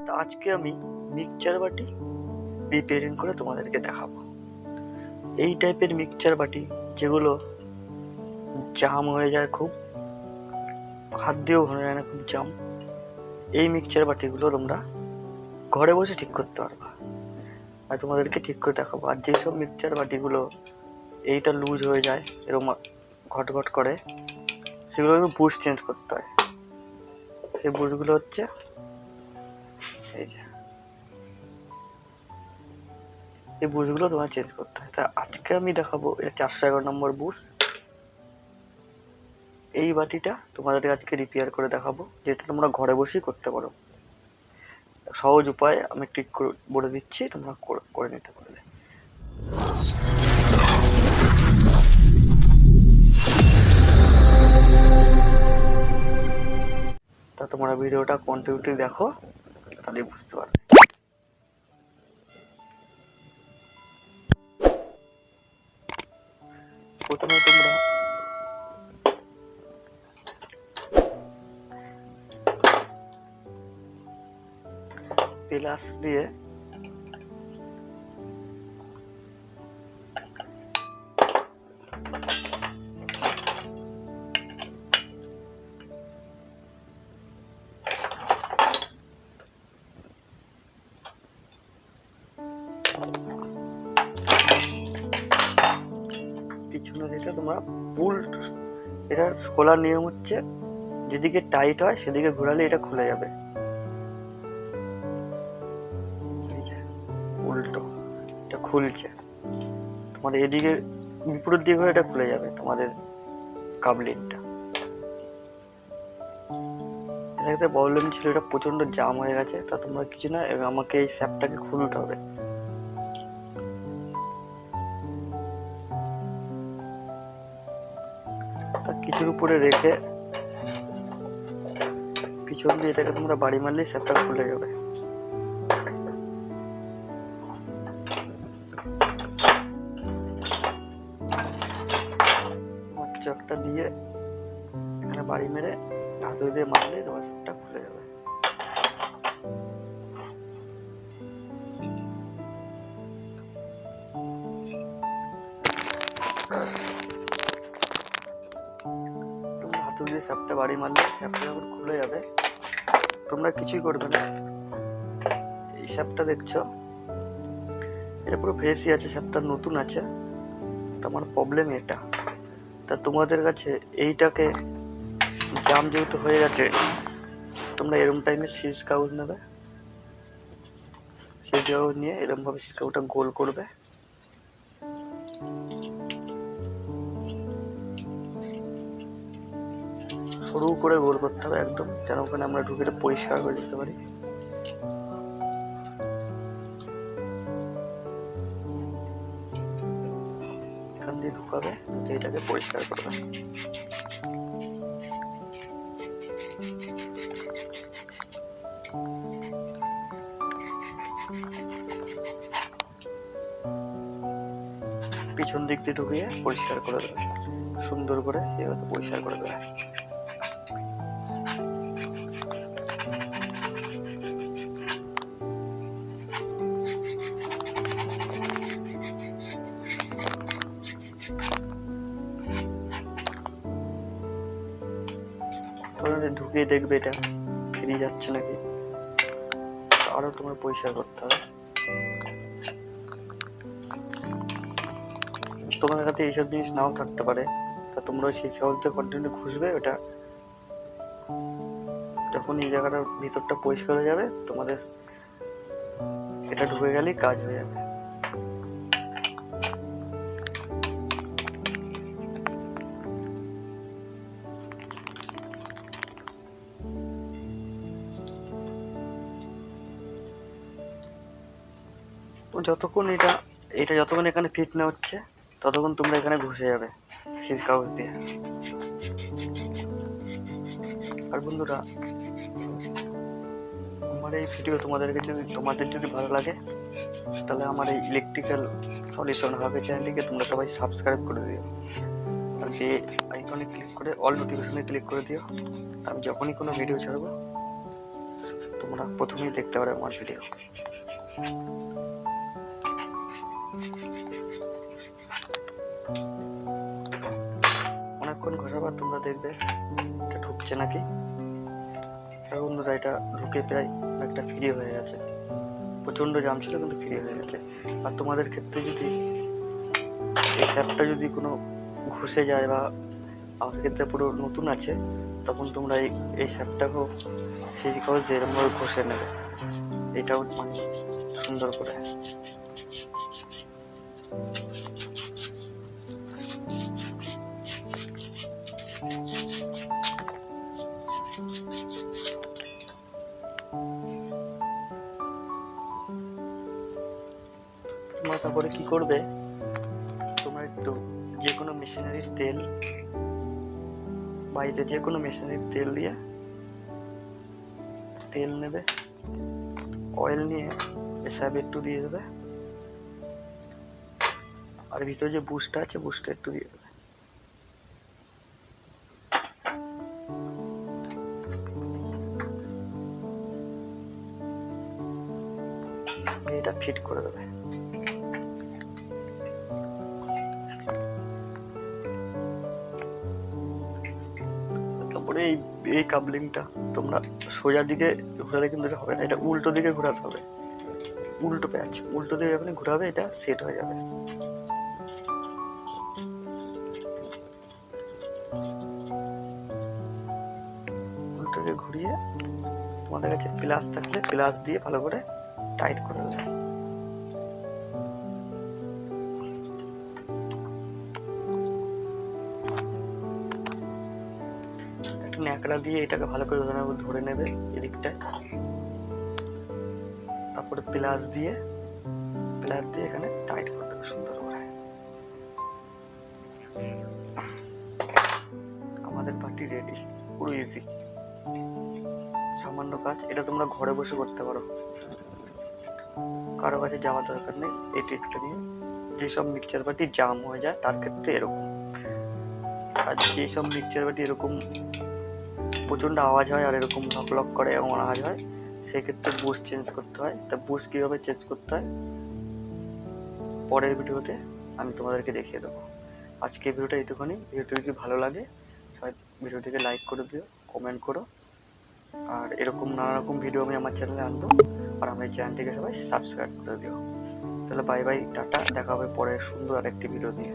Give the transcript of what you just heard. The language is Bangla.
তো আজকে আমি মিক্সচার বাটি রিপেয়ারিং করে তোমাদেরকে দেখাবো। এই টাইপের মিক্সচার বাটি যেগুলো জাম হয়ে যায়, খুব হাত দিয়েও ভাঙা যায় না, খুব জাম, এই মিক্সচার বাটিগুলো তোমরা ঘরে বসে ঠিক করতে পারবা। আর তোমাদেরকে ঠিক করে দেখাবো। আর যেসব মিক্সচার বাটিগুলো এইটা লুজ হয়ে যায়, এরকম ঘট ঘট করে, সেগুলো বুশ চেঞ্জ করতে হয়। সেই বুশগুলো হচ্ছে এই যে, এই বুশগুলো তোমার চেঞ্জ করতে হয়। তা আজকে আমি দেখাবো এটা 411 নম্বর বুশ। এই বাটিটা তোমাদেরকে আজকে রিপেয়ার করে দেখাবো, যেটা তোমরা ঘরে বসেই করতে পারো। সহজ উপায় আমি ঠিক করে বলে দিচ্ছি, তোমরা করে নিতে পারবে। তা তোমরা ভিডিওটা কন্টিনিউটি দেখো, তাহলেই বুঝতে পারবে। প্রথমে তোমরা প্লাস দিয়ে পিছনে দিকে তোমরা পুল, এটার খোলার নিয়ম হচ্ছে যেদিকে টাইট হয় সেদিকে ঘোরালে এটা খুলে যাবে। উল্টো এটা খুলছে, তোমাদের এদিকে বিপরীত দিকে ঘুরে এটা খুলে যাবে তোমাদের কাবলিনটা। এটা একটা প্রবলেম ছিল, এটা প্রচন্ড জাম হয়ে গেছে। তা তোমরা কিছু না, আমাকে এই স্যাপটাকে খুলতে হবে। তা কিছুর উপরে রেখে পিছন দিয়ে এটাকে তোমরা বাড়ি মারলেই স্যাপটা খুলে যাবে। চকটা দিয়ে এখানে বাড়ি মেরে হাতুড়ি দিয়ে মারলে তোমার স্যাপটা খুলে যাবে। তোমরা হাতুড়ি দিয়ে স্যাপটা বাড়ি মারলে স্যাপটা যখন খুলে যাবে, তোমরা কিছুই করবে না। এই স্যাপটা দেখছো, এটা পুরো ফ্রেশই আছে, স্যাপটা নতুন আছে। তোমার প্রবলেম এটা। তা তোমাদের কাছে এইটাকে জাম যেহেতু হয়ে গেছে, তোমরা এরকম টাইমে সিজ কাগজ নেবে। সিজ কাগজ নিয়ে এরকম ভাবে সিজ কাগজটা গোল করবে। সরু করে গোল করতে হবে একদম, যেন ওখানে আমরা ঢুকে পরিষ্কার করে দিতে পারি। এখান দিয়ে ঢুকাবে, এটাকে পরিষ্কার করবে। পিছন দিক দিয়ে ঢুকিয়ে পরিষ্কার করে দেবে, সুন্দর করে এভাবে পরিষ্কার করে দেবে। ঢুকিয়ে দেখবে এটা ফিরে যাচ্ছে নাকি, আরো তোমার পরিষ্কার করতে হবে। তোমার কাছে এইসব জিনিস নাও থাকতে পারে, তা তোমরা সেই সহজে কন্টিনিউ খুঁজবে। ওটা যখন এই জায়গাটার ভিতরটা পরিষ্কার হয়ে যাবে, তোমাদের এটা ঢুকে গেলেই কাজ হয়ে যাবে। তো যতক্ষণ এটা যতক্ষণ এখানে ফিট না হচ্ছে, ততক্ষণ তোমরা এখানে ঘষে যাবে সিজ কাগজ দিয়ে। আর বন্ধুরা, আমার এই ভিডিও তোমাদের যদি ভালো লাগে, তাহলে আমার এই ইলেকট্রিক্যাল সলিউশন হবে চ্যানেলটিকে তোমরা সবাই সাবস্ক্রাইব করে দিও। আর যে আইকনে ক্লিক করে অল নোটিফিকেশনে ক্লিক করে দিও। আমি যখনই কোনো ভিডিও ছাড়বো তোমরা প্রথমেই দেখতে পারো আমার ভিডিও। অনেকক্ষণ ঘষার পর তোমরা দেখবে এটা ঢুকছে নাকি। আর বন্ধুরা এটা ঢুকে প্রায় একটা ফ্রি হয়ে গেছে, প্রচণ্ড জাম ছিল কিন্তু ফ্রি হয়ে গেছে। আর তোমাদের ক্ষেত্রে যদি এই স্যাপটা যদি কোনো ঘষে যায় বা আমার ক্ষেত্রে পুরো নতুন আছে, তখন তোমরা এই স্যাপটাকেও সেই কাগজ এরকমভাবে ঘষে নেবে, এটাও মানে সুন্দর করে। তোমরা তারপরে কি করবে, তোমরা একটু যে কোনো মেশিনারির তেল, বাড়িতে যে কোনো মেশিনারির তেল দিয়ে তেল নেবে, অয়েল নিয়ে এসব একটু দিয়ে দেবে, আর ভিতরে যে বুশটা আছে বুশটা একটু দিয়ে দেবে। এটা ফিট করে দেবে। তারপরে এই কাবলিংটা তোমরা সোজা দিকে ঘোরালে কিন্তু এটা হবে না, এটা উল্টো দিকে ঘোরাতে হবে। উল্টো প্যাচ উল্টো দিকে যখন ঘোরাবে এটা সেট হয়ে যাবে। উল্টো দিকে ঘুরিয়ে তোমাদের কাছে প্লাস থাকলে প্লাস দিয়ে ভালো করে টাইট করে দেবে। একটা ন্যাকড়া দিয়ে এটাকে ভালো করে ধরে নেবে এদিকটায়, তারপরে প্লাস দিয়ে এখানে টাইট করে দেবে সুন্দর করে। আমাদের বাটি রেডি, পুরো ইজি, সামান্য কাজ। এটা তোমরা ঘরে বসে করতে পারো, কারো কাছে যাওয়ার দরকার নেই। এই টিপসটা নিয়ে যেসব মিক্সচার বাটি জাম হয়ে যায় তার ক্ষেত্রে এরকম, আর যেসব মিক্সচার বাটি এরকম প্রচন্ড আওয়াজ হয় আর এরকম লক লক করে এমন আওয়াজ হয়, সেক্ষেত্রে বুশ চেঞ্জ করতে হয়। তা বুশ কীভাবে চেঞ্জ করতে হয় পরের ভিডিওতে আমি তোমাদেরকে দেখিয়ে দেবো। আজকে ভিডিওটা এইটুখানি। ভিডিওটি যদি ভালো লাগে সবাই ভিডিওটিকে লাইক করে দিও, কমেন্ট করো, আর এরকম নানা রকম ভিডিও আমি আমার চ্যানেলে আনবো, আর আমার চ্যানেলটিকে সবাই সাবস্ক্রাইব করে দিও। তাহলে বাই বাই, টাটা, দেখা হবে পরে সুন্দর আরেকটি ভিডিও নিয়ে।